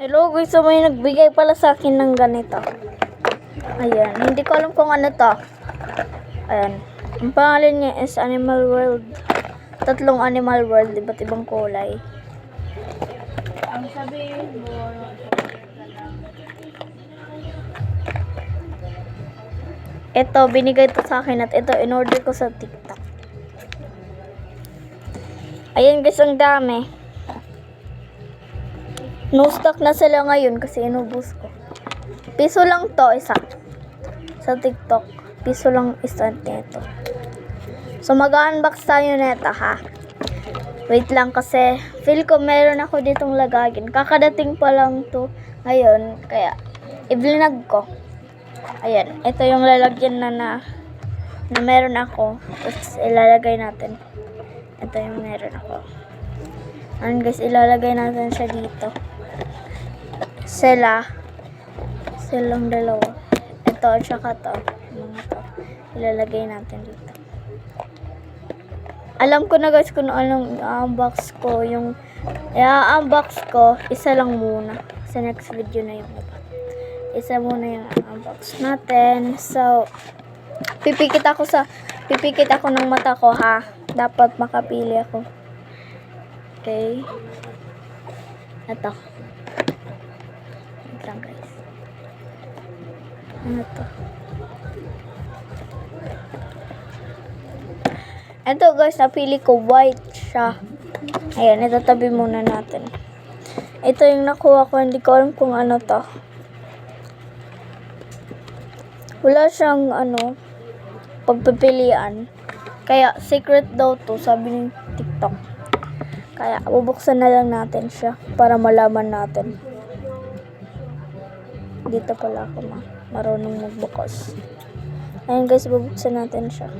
Hello guys, so may nagbigay pala sa akin ng ganito. Ayan, hindi ko alam kung ano to. Ayan, ang pangalan niya is Animal World. Tatlong Animal World, iba't ibang kulay. Ang sabihin mo, Ito, binigay to sa akin at ito, in-order ko sa TikTok. Ayan guys, ang dami. No stock na sila ngayon kasi inubos ko. Piso lang to, isa. Sa TikTok, piso lang isa nito. So, mag-unbox tayo nito, ha? Wait lang kasi, feel ko meron ako ditong lagagin. Kakadating pa lang to ngayon, kaya i-vlog ko. Ayan, ito yung lalagyan na meron ako. Tapos ilalagay natin. Ito yung meron ako. Ayan guys, ilalagay natin siya dito. Silang dalawa. Ito at saka to. Mga to. Ilalagay natin dito. Alam ko na guys kung anong i-unbox ko. Yung i-unbox ko, isa lang muna. Sa next video na yung isa muna yung unbox natin. So, pipikit ako ng mata ko, ha. Dapat makapili ako. Okay. Ito. Wait lang guys. Ano to? Ito guys, napili ko white siya. Ayan, itatabi muna natin. Ito yung nakuha ko, hindi ko alam kung ano to. Wala siyang pagpipilian. Kaya secret daw to, sabi ng TikTok. Kaya bubuksan na lang natin siya para malaman natin. Dito pala ako marunong magbukas. Ayun guys, bubuksan natin siya.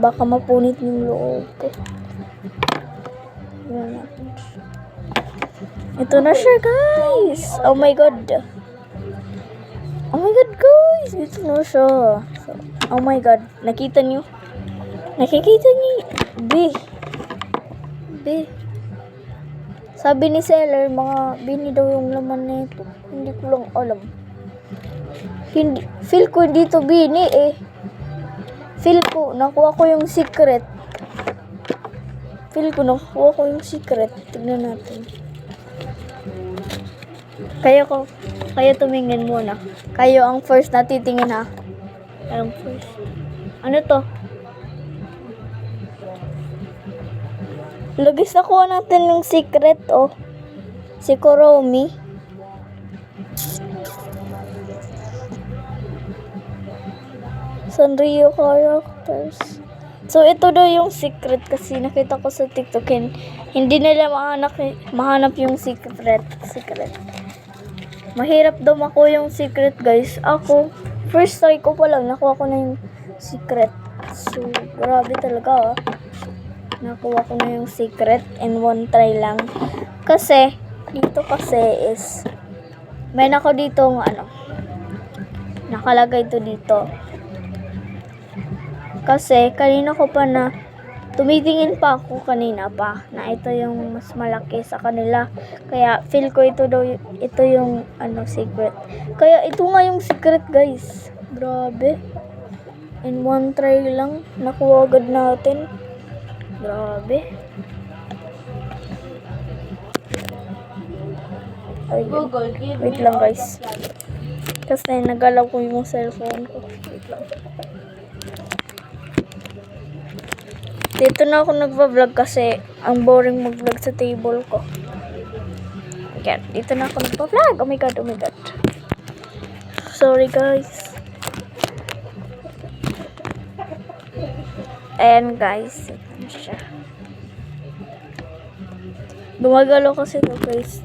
Baka mapunit yung loob ko. Ayan natin siya. Ito na siya guys. Oh my god. Oh my god guys. Ito na siya. So, oh my god. Nakita niyo? Nakikita niyo? B. Sabi ni seller, mga bini daw yung laman nito. Hindi ko lang alam. Feel ko dito bini eh. Feel ko, nakuha ko yung secret. Tignan natin. Kayo tumingin muna. Kayo ang first na titingin, ha. Ang first. Ano to? Lagis nakuha natin ng secret, oh. Si Kuromi. Sanrio characters. So, ito daw yung secret kasi nakita ko sa TikTok. Hindi nila mahanap yung secret. Mahirap daw makuha yung secret, guys. Ako, first try ko pa lang, nakuha ko na yung secret. So, grabe talaga, ah. Nakuha ko na yung secret in one try lang. Kasi, dito kasi is, may nako ditong, nakalagay to dito. Kasi, kanina ko pa tumitingin pa ako kanina pa na ito yung mas malaki sa kanila. Kaya, feel ko ito yung secret. Kaya, ito nga yung secret, guys. Grabe. In one try lang, nakuha agad natin. Grabe. Ayun. Wait lang, guys. Kasi nagalaw ko yung cellphone ko. Wait lang. Dito na ako nagva-vlog kasi ang boring mag-vlog sa table ko. Ayan, dito na ako nagva-vlog. Oh my god. Sorry guys. Ayan guys. Ito siya. Gumagalo kasi ito guys.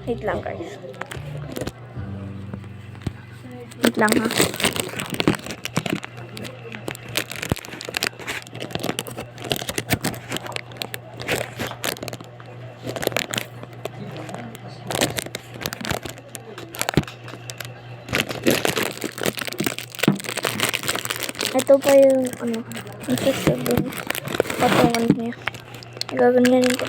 Wait lang guys. Wait lang ha. Ito pa yung yung patungan niya. Gaganyanin ko.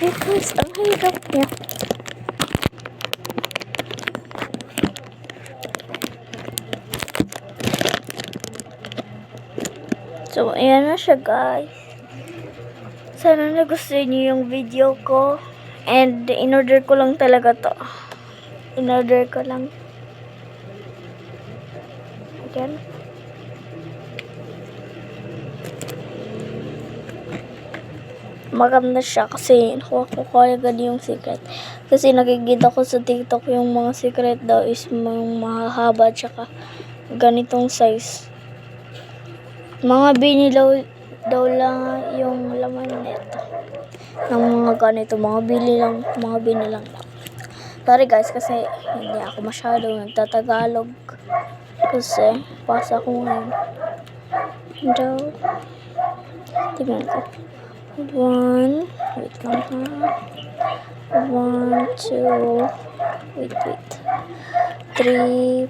Hey guys, ang hirap niya. So, ayan na siya guys. Sana nagustuhan niyo yung video ko. And, in-order ko lang talaga to. In-order ko lang. Again. Maganda siya kasi nakuha ko agad yung secret. Kasi nakikita ko sa TikTok yung mga secret daw is yung mahahaba tsaka ganitong size. Mga binilaw daw lang yung laman nito. Ng mga ganito, mga bini lang. Sorry guys kasi hindi ako masyado nagtatagalog. Kasi pasa ko ngayon. Daw. Tingnan ko. 1, wait lang ha. 1, 2, wait. 3,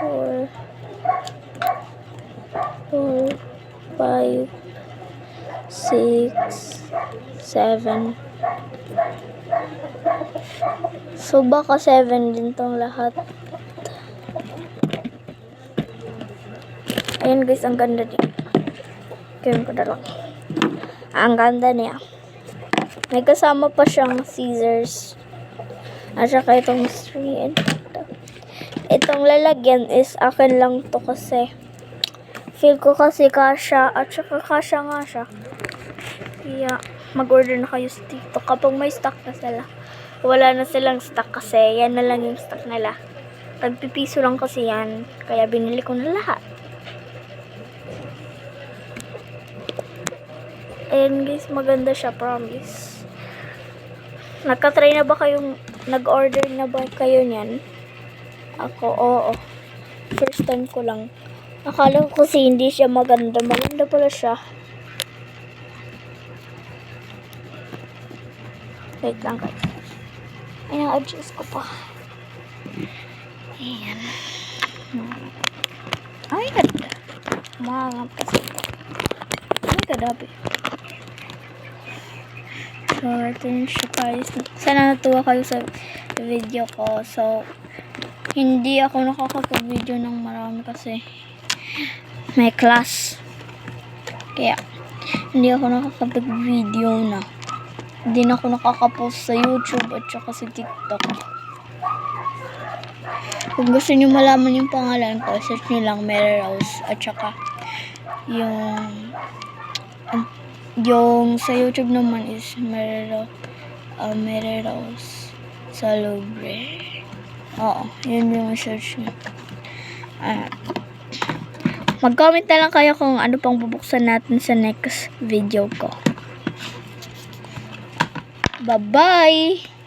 4, 5, 6, 7. So baka 7 din tong lahat. Ayan guys, ang ganda din. Gawin ko na lang. Ang ganda niya. May kasama pa siyang scissors. At saka itong string. Itong lalagyan is akin lang to kasi feel ko kasi kasha at saka kasha nga siya. Kaya mag-order na kayo sa TikTok kapag may stock na sila. Wala na silang stock kasi yan na lang yung stock nila. Tagpipiso lang kasi yan. Kaya binili ko na lahat. Ayan guys, maganda siya, promise. Nagka-try na ba kayong, nag-order na ba kayo niyan? Ako, oo. First time ko lang. Akala ko kasi hindi siya maganda. Maganda pala siya. Wait lang guys. Ayan, adjust ko pa. Ayan. Ay, ganda. Mangap kasi. Ay, gadabi. So, ito yun siya guys. Sana natuwa kayo sa video ko. So, hindi ako nakakapag-video ng marami kasi may class. Kaya, hindi ako nakakapag-video na. Hindi na ako nakakapost sa YouTube at saka sa TikTok. Kung gusto niyo malaman yung pangalan ko, search niyo lang Mary Rose at saka yung sa YouTube naman is Mary Rose Salubre. Oo, yun yung search niyo. Mag-comment na lang kayo kung ano pang bubuksan natin sa next video ko. Bye-bye!